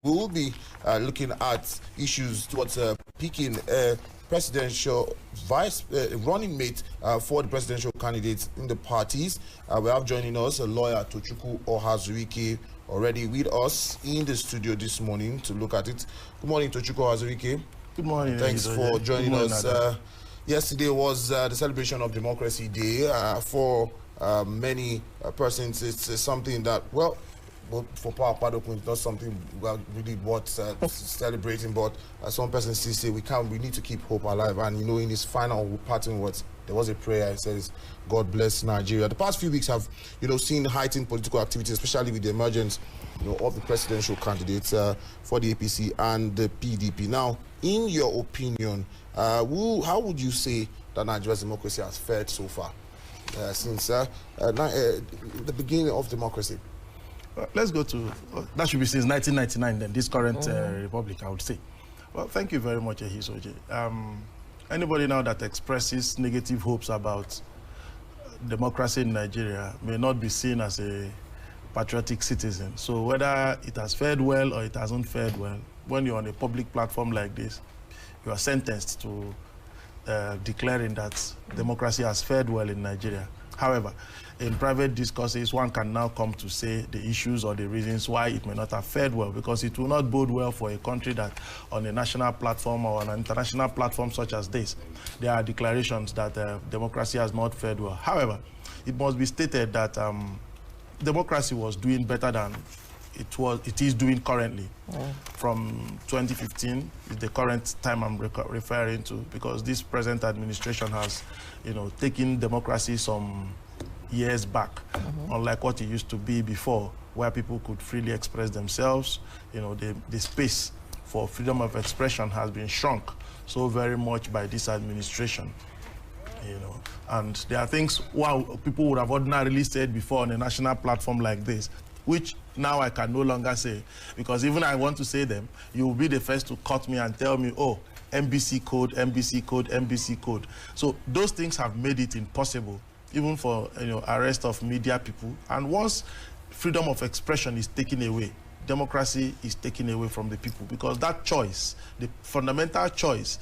We will be looking at issues towards picking presidential running mate for the presidential candidates in the parties. We have joining us a lawyer, Tochukwu Ohazuike, already with us in the studio this morning to look at it. Good morning, Tochukwu Ohazuike. Good morning. Thanks for joining us. Yesterday was the celebration of Democracy Day. For many persons, it's something that, well, for Power Padokun, it's not something we are really worth celebrating, but some persons still say we need to keep hope alive. And you know, in his final parting words, there was a prayer. It says, "God bless Nigeria." The past few weeks have, seen heightened political activity, especially with the emergence, of the presidential candidates for the APC and the PDP. Now, in your opinion, how would you say that Nigeria's democracy has fared so far since the beginning of democracy? Let's go to, that should be since 1999, then, this current republic, I would say. Well, thank you very much, Ehisoje. Anybody now that expresses negative hopes about democracy in Nigeria may not be seen as a patriotic citizen. So whether it has fared well or it hasn't fared well, when you're on a public platform like this, you are sentenced to declaring that democracy has fared well in Nigeria. However, in private discourses, one can now come to say the issues or the reasons why it may not have fared well, because it will not bode well for a country that on a national platform or on an international platform such as this, there are declarations that democracy has not fared well. However, it must be stated that democracy was doing better than it is doing currently. From 2015 is the current time I'm referring to, because this present administration has, taken democracy some years back, unlike what it used to be before, where people could freely express themselves. The space for freedom of expression has been shrunk so very much by this administration. And there are things people would have ordinarily said before on a national platform like this, which now I can no longer say, because even I want to say them, you will be the first to cut me and tell me, oh, MBC code, MBC code, MBC code. So those things have made it impossible, even for arrest of media people. And once freedom of expression is taken away, democracy is taken away from the people, because that choice, the fundamental choice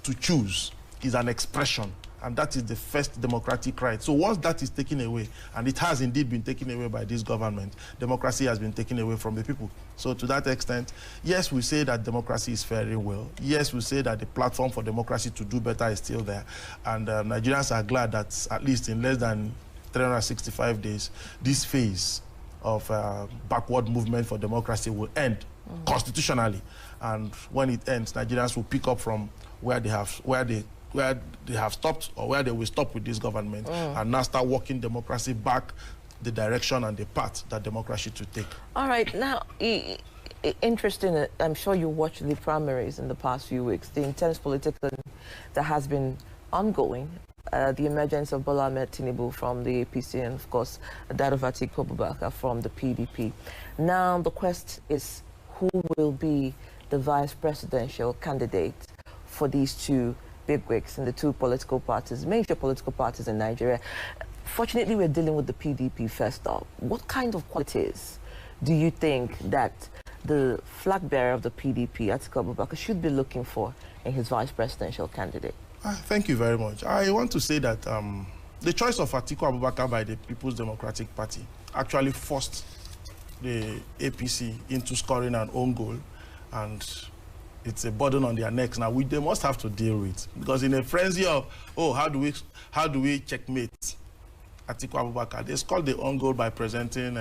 to choose, is an expression. And that is the first democratic right. So once that is taken away, and it has indeed been taken away by this government, democracy has been taken away from the people. So to that extent, yes, we say that democracy is faring well. Yes, we say that the platform for democracy to do better is still there. And Nigerians are glad that at least in less than 365 days, this phase of backward movement for democracy will end constitutionally. And when it ends, Nigerians will pick up from where they have stopped, or where they will stop with this government, and now start walking democracy back the direction and the path that democracy should take. All right, now, interesting, I'm sure you watched the primaries in the past few weeks, the intense politics that has been ongoing, the emergence of Bola Ahmed Tinubu from the APC, and of course, that of Atiku Abubakar from the PDP. Now, the quest is who will be the vice presidential candidate for these two bigwigs in the two political parties, major political parties in Nigeria. Fortunately, we're dealing with the PDP first off. What kind of qualities do you think that the flag bearer of the PDP, Atiku Abubakar, should be looking for in his vice presidential candidate? Thank you very much. I want to say that the choice of Atiku Abubakar by the People's Democratic Party actually forced the APC into scoring an own goal, and it's a burden on their necks now, which they must have to deal with. Because in a frenzy of, oh, how do we checkmate Atiku Abubakar, they scored the own goal by presenting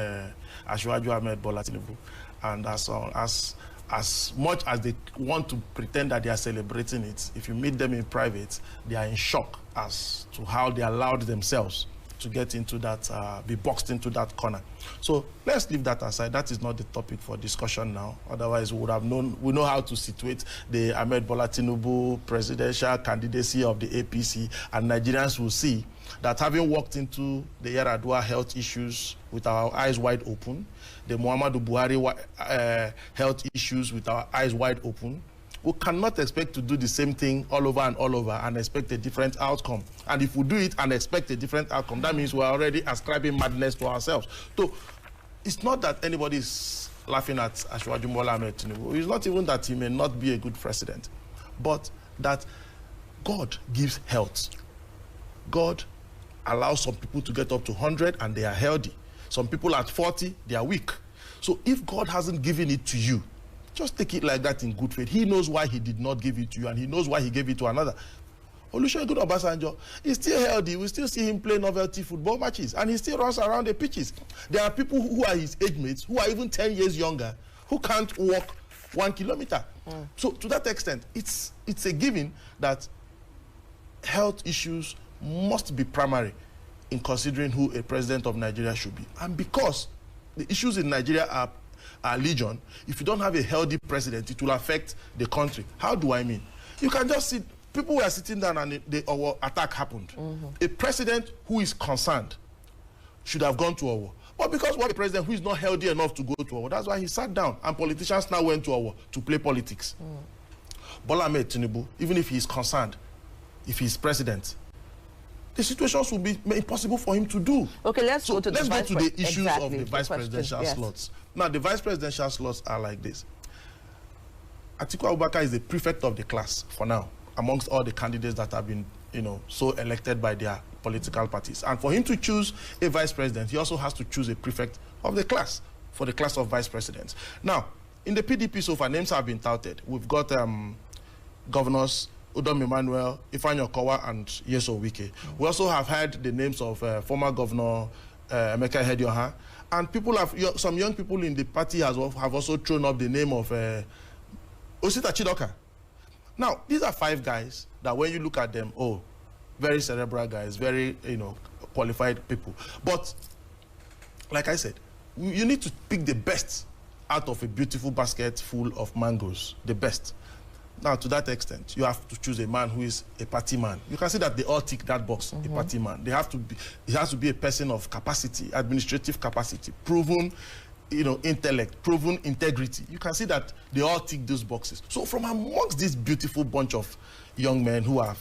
Alhaji Ahmed Bola Tinubu. And as much as they want to pretend that they are celebrating it, if you meet them in private, they are in shock as to how they allowed themselves to get into that, be boxed into that corner. So let's leave that aside. That is not the topic for discussion now. Otherwise, we would have known, we know how to situate the Ahmed Bola Tinubu presidential candidacy of the APC, and Nigerians will see that having walked into the Yaradua health issues with our eyes wide open, the Muhammadu Buhari health issues with our eyes wide open, we cannot expect to do the same thing all over and expect a different outcome. And if we do it and expect a different outcome, that means we're already ascribing madness to ourselves. So it's not that anybody is laughing at Asiwaju Bola Ahmed Tinubu is not even that he may not be a good president, but that God gives health. God allows some people to get up to 100 and they are healthy. Some people at 40, they are weak. So if God hasn't given it to you, just take it like that in good faith. He knows why he did not give it to you, and he knows why he gave it to another. Olusegun Obasanjo is still healthy. We still see him play novelty football matches, and he still runs around the pitches. There are people who are his age mates, who are even 10 years younger, who can't walk 1 kilometer. So to that extent, it's a given that health issues must be primary in considering who a president of Nigeria should be. And because the issues in Nigeria are legion, if you don't have a healthy president, it will affect the country. How do I mean? You can just see, people were sitting down and our attack happened. A president who is concerned should have gone to a war. But because we have a president who is not healthy enough to go to a war, that's why he sat down, and politicians now went to a war to play politics. Bola Ahmed Tinubu, even if he is concerned, if he is president, the situations will be impossible for him to do. Okay, let's go to the issues of the vice presidential slots. Now, the vice presidential slots are like this. Atiku Abubakar is the prefect of the class for now, amongst all the candidates that have been, so elected by their political parties. And for him to choose a vice president, he also has to choose a prefect of the class for the class of vice presidents. Now, in the PDP so far, names have been touted. We've got governors Udom Emmanuel, Ifeanyi Okowa, and Nyesom Wike. We also have heard the names of former governor Emeka Ihedioha, and people some young people in the party have also thrown up the name of Osita Chidoka. Now, these are 5 guys that when you look at them, very cerebral guys, very qualified people. But like I said, you need to pick the best out of a beautiful basket full of mangoes, the best. Now, to that extent, you have to choose a man who is a party man. You can see that they all tick that box, a party man. He has to be a person of capacity, administrative capacity, proven, intellect, proven integrity. You can see that they all tick those boxes. So from amongst this beautiful bunch of young men who are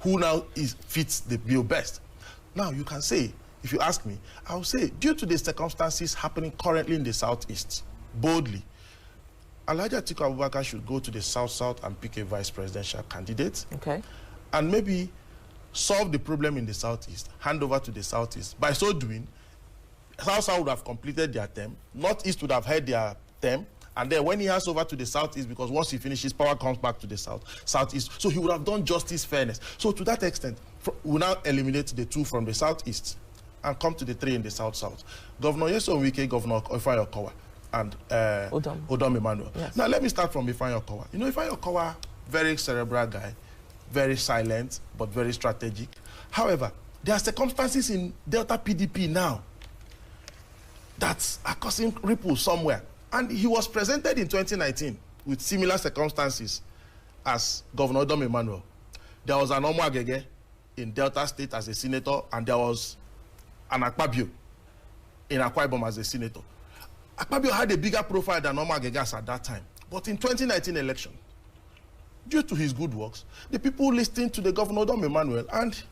who now fits the bill best. Now, you can say, if you ask me, I will say, due to the circumstances happening currently in the Southeast, boldly, Alhaji Atiku Abubakar should go to the South and pick a vice presidential candidate. Okay. And maybe solve the problem in the Southeast, hand over to the Southeast. By so doing, South would have completed their term, Northeast would have had their term, and then when he hands over to the Southeast, because once he finishes, power comes back to the Southeast. So he would have done justice, fairness. So to that extent, we now eliminate the 2 from the Southeast and come to the 3 in the South. Governor Nyesom Wike, Governor Ifeanyi Okowa, and Udom Emmanuel. Yes. Now, let me start from Ifeanyi Okowa. Ifeanyi Okowa, very cerebral guy, very silent, but very strategic. However, there are circumstances in Delta PDP now that are causing ripples somewhere. And he was presented in 2019 with similar circumstances as Governor Udom Emmanuel. There was an Omo Agege in Delta State as a senator, and there was an Akpabio in Akwa Ibom as a senator. Akpabio had a bigger profile than Omo Agege at that time. But in 2019 election, due to his good works, the people listened to the Governor Udom Emmanuel, and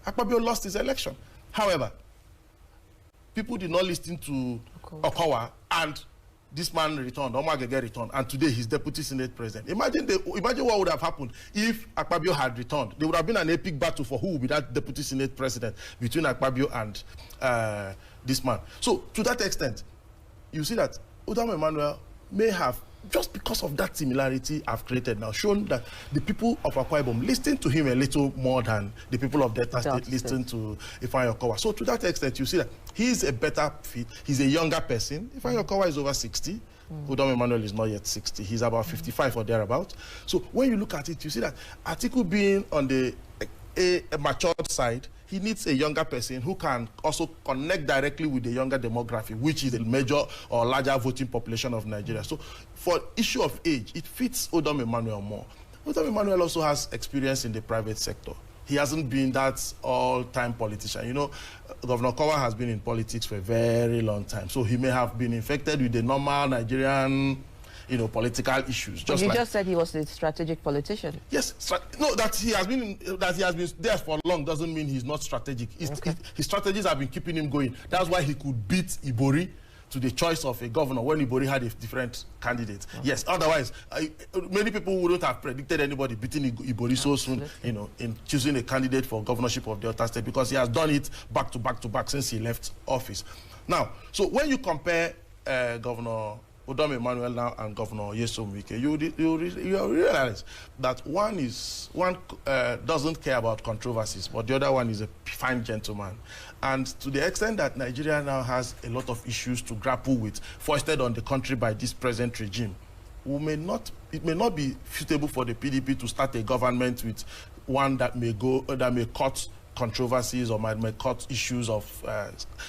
Akpabio lost his election. However, people did not listen to Okowa, and this man returned, Omo Agege returned, and today he's deputy Senate president. Imagine what would have happened if Akpabio had returned. There would have been an epic battle for who would be that deputy Senate president between Akpabio and this man. So to that extent, you see that Udom Emmanuel may have, just because of that similarity I've created now, shown that the people of Akwa Ibom listen to him a little more than the people of Delta State listen to Ifeanyi Okowa. So to that extent, you see that he's a better fit. He's a younger person. Ifeanyi Okowa is over 60. Udom Emmanuel is not yet 60. He's about 55 or thereabout. So when you look at it, you see that Atiku being on the a matured side, he needs a younger person who can also connect directly with the younger demography, which is the major or larger voting population of Nigeria. So for issue of age, it fits Udom Emmanuel more. Udom Emmanuel also has experience in the private sector. He hasn't been that all-time politician. Governor Okowa has been in politics for a very long time, so he may have been infected with the normal Nigerian political issues. Just said he was a strategic politician. Yes, no, that he has been there for long doesn't mean he's not strategic. His strategies have been keeping him going. That's why he could beat Ibori to the choice of a governor when Ibori had a different candidate. Yes, otherwise, many people wouldn't have predicted anybody beating Ibori so soon, you know, in choosing a candidate for governorship of Delta State, because he has done it back to back to back since he left office. Now, so when you compare Governor Udom Emmanuel now and Governor Nyesom Wike, you realize that one doesn't care about controversies, but the other one is a fine gentleman. And to the extent that Nigeria now has a lot of issues to grapple with, foisted on the country by this present regime, it may not be suitable for the PDP to start a government with one that may cut controversies or may cut issues of,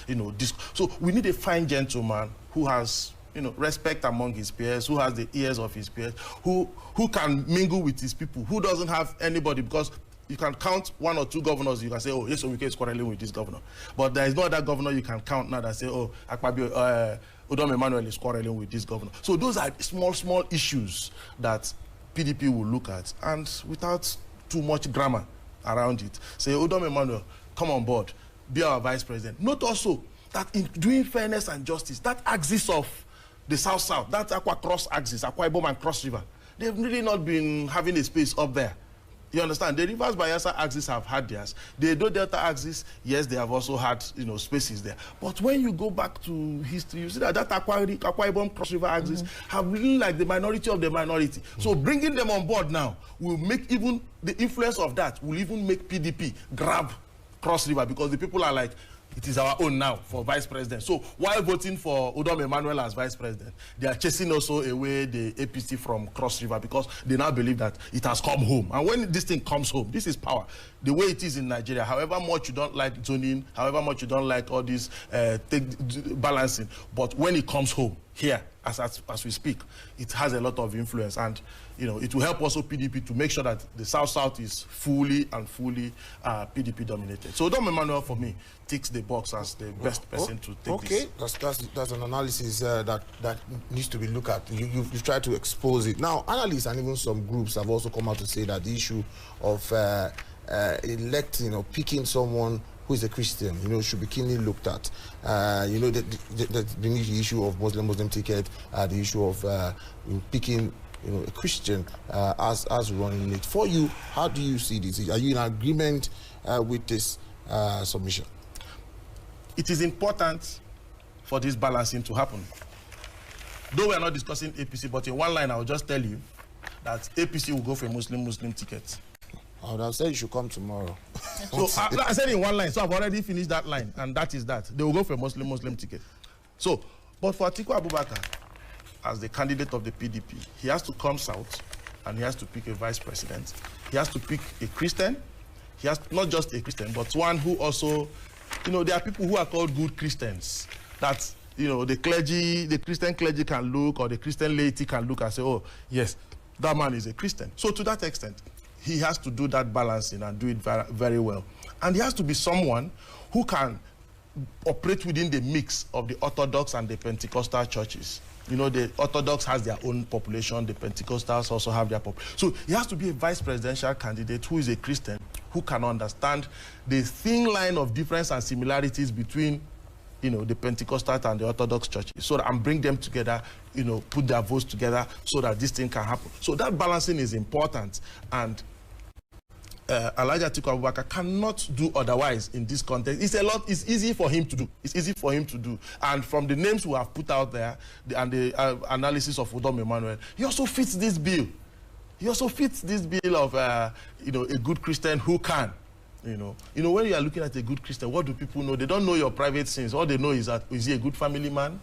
you know, so we need a fine gentleman who has, you know, respect among his peers, who has the ears of his peers, who can mingle with his people, who doesn't have anybody, because you can count one or two governors, you can say, oh, yes, Wike is quarreling with this governor. But there is no other governor you can count now that say, oh, Udom Emmanuel is quarreling with this governor. So those are small issues that PDP will look at, and without too much grammar around it, say, Udom Emmanuel, come on board, be our vice president. Note also that in doing fairness and justice, that axis of the South-South, that Akwa Cross axis, Akwa Ibom and Cross River, they've really not been having a space up there. You understand? The Rivers Bayelsa axis have had theirs. The Edo Delta axis, yes, they have also had, you know, spaces there. But when you go back to history, you see that Akwa Ibom Cross River axis have really like the minority of the minority. So bringing them on board now will make even the influence of that will even make PDP grab Cross River, because the people are like, it is our own now for vice president. So while voting for Udom Emmanuel as vice president, they are chasing also away the APC from Cross River, because they now believe that it has come home. And when this thing comes home, this is power. The way it is in Nigeria, however much you don't like zoning, however much you don't like all this balancing, but when it comes home, here, as we speak, it has a lot of influence. And, you know, it will help also PDP to make sure that the South-South is fully PDP dominated. So Udom Emmanuel, for me, ticks the box as the best person to take this. Okay, that's an analysis that needs to be looked at. You've tried to expose it. Now, analysts and even some groups have also come out to say that the issue of electing or picking someone who is a Christian, you know, should be keenly looked at. You know, the issue of Muslim ticket, the issue of picking, you know, a Christian as running late. For you, how do you see this? Are you in agreement with this submission? It is important for this balancing to happen. Though we are not discussing APC, but in one line, I will just tell you that APC will go for a Muslim ticket. I would have said you should come tomorrow. So I said in one line, so I've already finished that line, and that is that. They will go for a Muslim ticket. So, but for Atiku Abubakar, as the candidate of the PDP, he has to come south, and he has to pick a vice president. He has to pick a Christian. He has not just a Christian, but one who also, you know, there are people who are called good Christians. That, you know, the Christian clergy can look, or the Christian laity can look and say, oh, yes, that man is a Christian. So to that extent, he has to do that balancing and do it very, very well. And he has to be someone who can operate within the mix of the Orthodox and the Pentecostal churches. You know, the Orthodox has their own population, the Pentecostals also have their population. So he has to be a vice presidential candidate who is a Christian, who can understand the thin line of difference and similarities between, you know, the Pentecostal and the Orthodox churches, so that, and bring them together, you know, put their votes together so that this thing can happen. So that balancing is important, and Alhaji Atiku Abubakar cannot do otherwise in this context. It's easy for him to do. It's easy for him to do. And from the names we have put out there, and the analysis of Udom Emmanuel, he also fits this bill. He also fits this bill of, you know, a good Christian who can. You know, when you are looking at a good Christian, what do people know? They don't know your private sins. All they know is that, is he a good family man?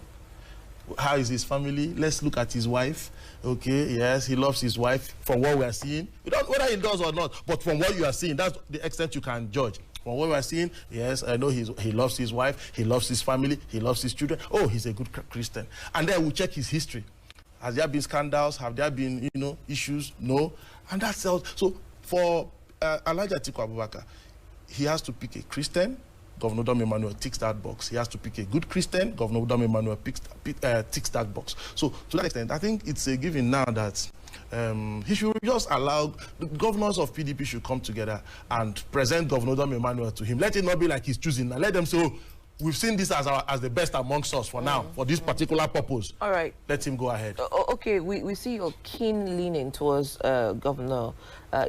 How is his family? Let's look at his wife. Okay, yes, he loves his wife from what we are seeing. You don't, whether he does or not, but from what you are seeing, that's the extent you can judge. From what we are seeing, yes, I know he loves his wife, he loves his family, he loves his children. Oh, he's a good Christian. And then we'll check his history. Has there been scandals? Have there been, you know, issues? No. And that's all. So for Alhaji Atiku Abubakar, he has to pick a Christian. Governor Udom Emmanuel ticks that box. He has to pick a good Christian. Governor Udom Emmanuel ticks that box. So to that extent, I think it's a given now that he should just allow the governors of PDP should come together and present Governor Udom Emmanuel to him. Let it not be like he's choosing now. Let them say, oh, we've seen this as the best amongst us for now, for this particular purpose. All right. Let him go ahead. Okay, we see your keen leaning towards Governor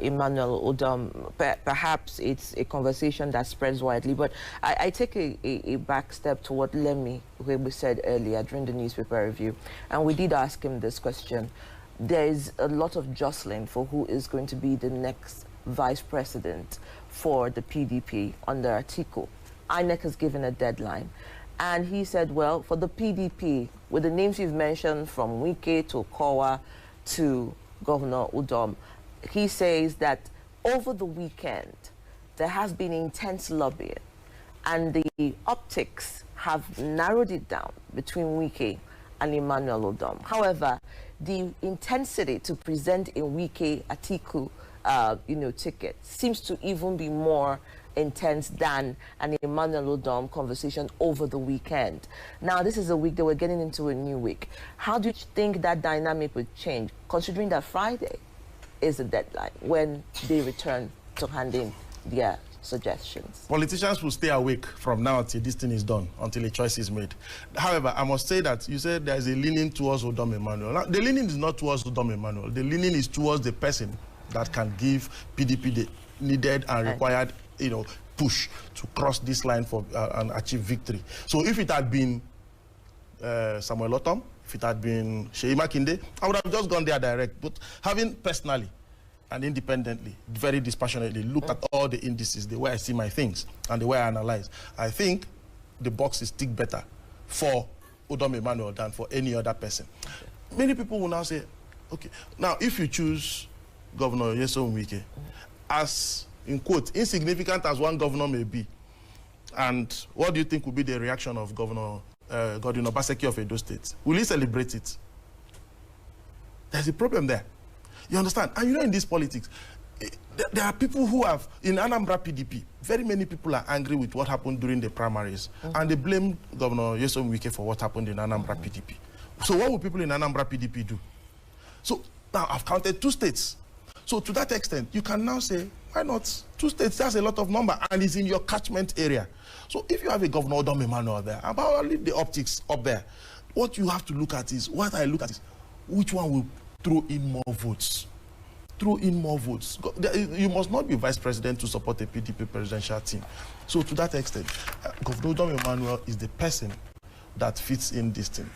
Emmanuel Udom. Perhaps it's a conversation that spreads widely, but I take a back step to what Lemmy we said earlier during the newspaper review, and we did ask him this question. There is a lot of jostling for who is going to be the next vice president for the PDP under Atiku. INEC has given a deadline. And he said, well, for the PDP, with the names you've mentioned, from Wike to Okowa to Governor Udom, he says that over the weekend, there has been intense lobbying, and the optics have narrowed it down between Wike and Emmanuel Udom. However, the intensity to present a Wike Atiku ticket seems to even be more intense than an Emmanuel Udom conversation over the weekend. Now, this is a week that we're getting into a new week. How do you think that dynamic would change, considering that Friday is the deadline when they return to hand in their suggestions? Politicians will stay awake from now until this thing is done, until a choice is made. However, I must say that you said there is a leaning towards Udom Emmanuel. Now, the leaning is not towards Udom Emmanuel. The leaning is towards the person that can give PDP the needed and required push to cross this line for and achieve victory. So if it had been Samuel Otom, if it had been Seyi Makinde, I would have just gone there direct. But having personally and independently, very dispassionately looked at all the indices, the way I see my things and the way I analyze, I think the box is ticked better for Udom Emmanuel than for any other person. Many people will now say, okay, now if you choose Governor Nyesom Wike, as in quote, insignificant as one governor may be, and what do you think will be the reaction of Governor Godwin Obaseki of Edo State? Will he celebrate it? There's a problem there. You understand? And in this politics, there are people who have, in Anambra PDP, very many people are angry with what happened during the primaries, and they blame Governor Nyesom Wike for what happened in Anambra PDP. So what will people in Anambra PDP do? So now I've counted 2 states. So to that extent, you can now say, why not? 2 states, that's a lot of number, and it's in your catchment area. So if you have a Governor Udom Emmanuel there, I'll leave the optics up there. What you have to look at is, which one will throw in more votes? Throw in more votes. You must not be vice president to support a PDP presidential team. So to that extent, Governor Udom Emmanuel is the person that fits in this thing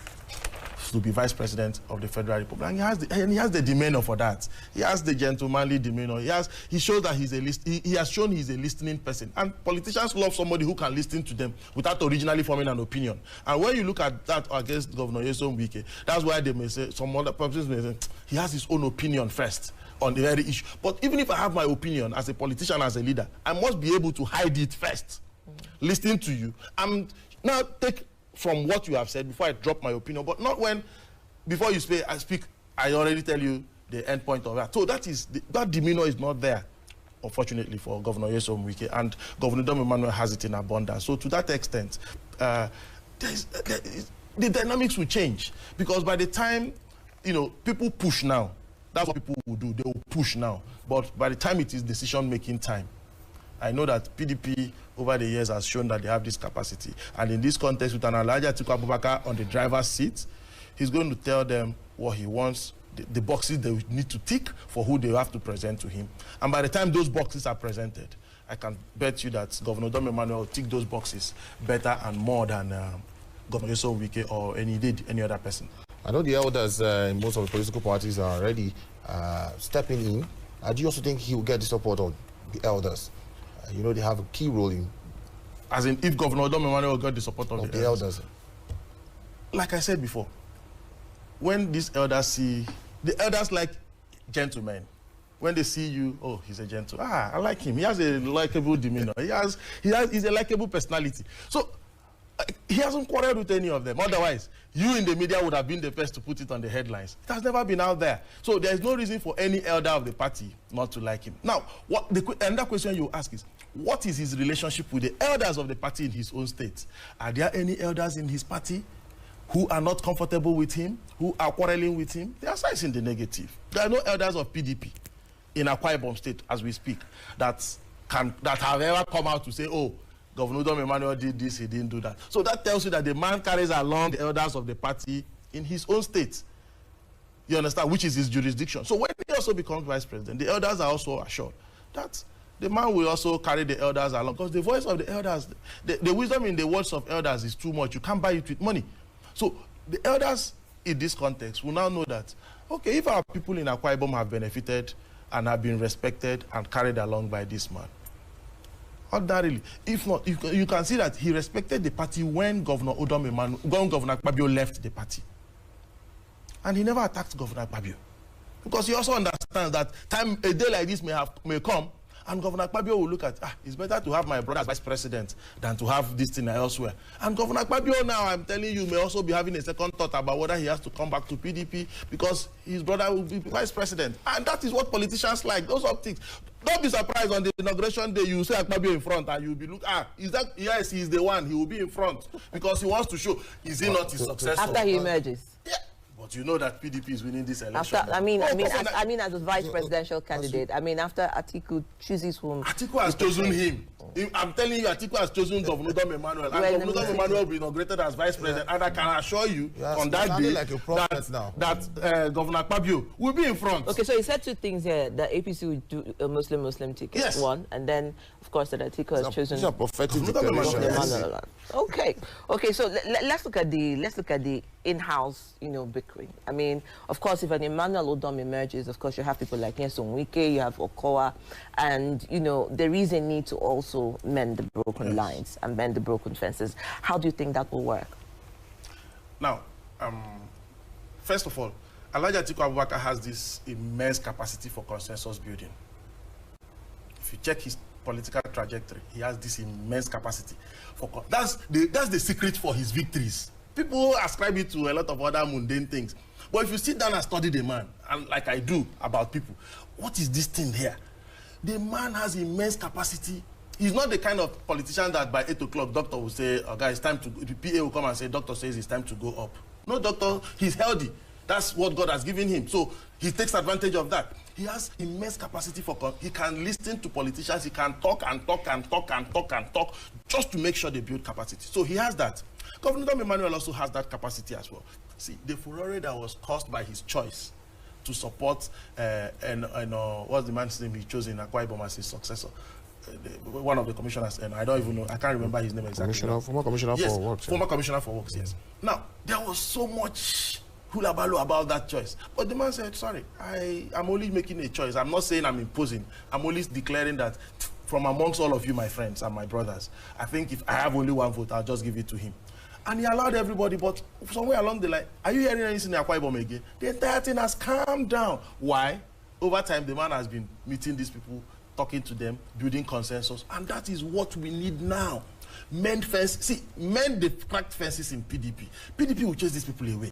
to be vice president of the Federal Republic, and he has the demeanor for that. He has the gentlemanly demeanor. He shows that he has shown he's a listening person, and politicians love somebody who can listen to them without originally forming an opinion. And when you look at that against Governor Nyesom Wike, that's why they may say, some other persons may say, he has his own opinion first on the very issue. But even if I have my opinion as a politician, as a leader, I must be able to hide it first, listening to you, and now take from what you have said before I drop my opinion, but not when, before you speak, I already tell you the end point of that. So that demeanor is not there, unfortunately, for Governor Nyesom Wike, and Governor Udom Emmanuel has it in abundance. So to that extent, the dynamics will change, because by the time, people push now, that's what people will do, they will push now. But by the time it is decision-making time, I know that PDP over the years has shown that they have this capacity. And in this context, with an Alhaji Atiku Abubakar on the driver's seat, he's going to tell them what he wants, the boxes they need to tick for who they have to present to him. And by the time those boxes are presented, I can bet you that Governor Udom Emmanuel will tick those boxes better and more than Governor Nyesom Wike or any other person. I know the elders in most of the political parties are already stepping in. Do you also think he will get the support of the elders? They have a key role in. As in, if Governor Udom Emmanuel got the support of the elders. Like I said before, when these elders see, the elders like gentlemen. When they see you, oh, he's a gentleman. I like him. He has a likable demeanor. He's a likable personality. So he hasn't quarreled with any of them. Otherwise, you in the media would have been the first to put it on the headlines. It has never been out there. So there is no reason for any elder of the party not to like him. Now, another question you ask is, what is his relationship with the elders of the party in his own state? Are there any elders in his party who are not comfortable with him, who are quarreling with him? The answer is in the negative. There are no elders of PDP in Akwa Ibom State, as we speak, that have ever come out to say, oh, Governor Udom Emmanuel did this, he didn't do that. So that tells you that the man carries along the elders of the party in his own state. You understand? Which is his jurisdiction. So when he also becomes vice president, the elders are also assured that the man will also carry the elders along. Because the voice of the elders, the wisdom in the words of elders is too much. You can't buy it with money. So the elders in this context will now know that, okay, if our people in Akwa Ibom have benefited and have been respected and carried along by this man, ordinarily, if not, you can see that he respected the party when Governor Udom Emmanuel, when Governor Akpabio left the party. And he never attacked Governor Akpabio. Because he also understands that a day like this may come, and Governor Akpabio will look at, it's better to have my brother as vice president than to have this thing elsewhere. And Governor Akpabio now, I'm telling you, may also be having a second thought about whether he has to come back to PDP because his brother will be vice president. And that is what politicians like, those optics. Don't be surprised on the inauguration day, you say Akpabio in front and you'll be looking, is that, yes, he's the one, he will be in front because he wants to show, is he not his successor? After he emerges. Yeah. But you know that PDP is winning this election. After, as a vice presidential candidate, after Atiku chooses whom... Atiku has chosen him. I'm telling you, Atiku has chosen Governor Udom Emmanuel. And Governor Udom Emmanuel will be inaugurated as vice president. And I can assure you on that day like that Governor Akpabio will be in front. Okay, so he said two things here. The APC will do a Muslim ticket, yes. One. And then, of course, that Atiku has chosen... It's a prophetic declaration. Yes. Okay, so let's look at the in-house, bickering. Of course, if an Emmanuel Udom emerges, of course, you have people like Nyesom Wike, you have Okowa, and, there is a need to also mend the broken lines and mend the broken fences. How do you think that will work? Now, first of all, Alhaji Atiku Abubakar has this immense capacity for consensus building. If you check his political trajectory, he has this immense capacity. That's the secret for his victories. People ascribe it to a lot of other mundane things. But if you sit down and study the man, and like I do about people, what is this thing here? The man has immense capacity. He's not the kind of politician that by 8 o'clock, doctor will say, oh, guys, it's time to, the PA will come and say, doctor says it's time to go up. No, doctor, he's healthy. That's what God has given him. So he takes advantage of that. He has immense capacity he can listen to politicians. He can talk and talk and talk and talk and talk just to make sure they build capacity. So he has that. Governor Udom Emmanuel also has that capacity as well. See, the furore that was caused by his choice to support, what's the man's name he chose in Akwa Ibom as his successor? One of the commissioners, and I don't even know, I can't remember his name exactly. Former commissioner for works. Former commissioner for works, yes. Now, there was so much hula baloo about that choice. But the man said, sorry, I'm only making a choice. I'm not saying I'm imposing. I'm only declaring that from amongst all of you, my friends and my brothers, I think if I have only one vote, I'll just give it to him. And he allowed everybody, but somewhere along the line, are you hearing anything in Akwa Ibom again? The entire thing has calmed down. Why? Over time, the man has been meeting these people, talking to them, building consensus, and that is what we need now. Mend fence. See, mend the cracked fences in PDP. PDP will chase these people away.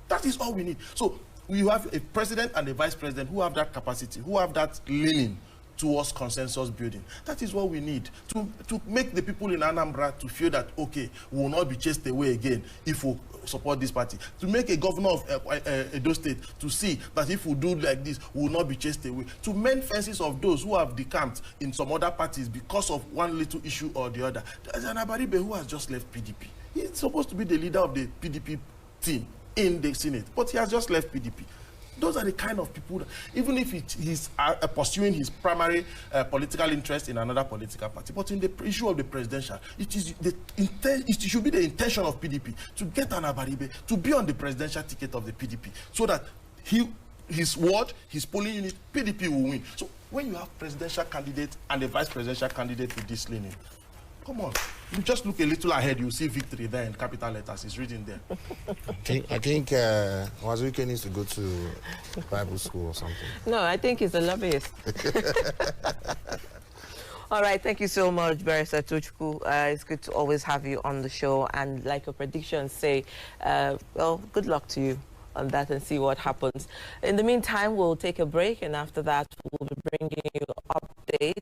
That is all we need. So we have a president and a vice president who have that capacity, who have that leaning towards consensus building. That is what we need to make the people in Anambra to feel that, okay, we will not be chased away again if we support this party. To make a governor of Edo State to see that if we do like this, we will not be chased away. To mend fences of those who have decamped in some other parties because of one little issue or the other. There's an Abaribe who has just left PDP. He's supposed to be the leader of the PDP team in the Senate, but he has just left PDP. Those are the kind of people that, even if he's pursuing his primary political interest in another political party, but in the issue of the presidential, it should be the intention of PDP to get an Abaribe to be on the presidential ticket of the PDP, so that his ward, his polling unit, PDP will win. So when you have presidential candidate and a vice presidential candidate with this leaning, come on, you just look a little ahead, you see victory there in capital letters. It's written there. I think Wazuike needs to go to Bible school or something. No, I think he's a lobbyist. All right, thank you so much, Barrister Tochukwu. It's good to always have you on the show. And like your predictions say, well, good luck to you on that and see what happens. In the meantime, we'll take a break, and after that, we'll be bringing you updates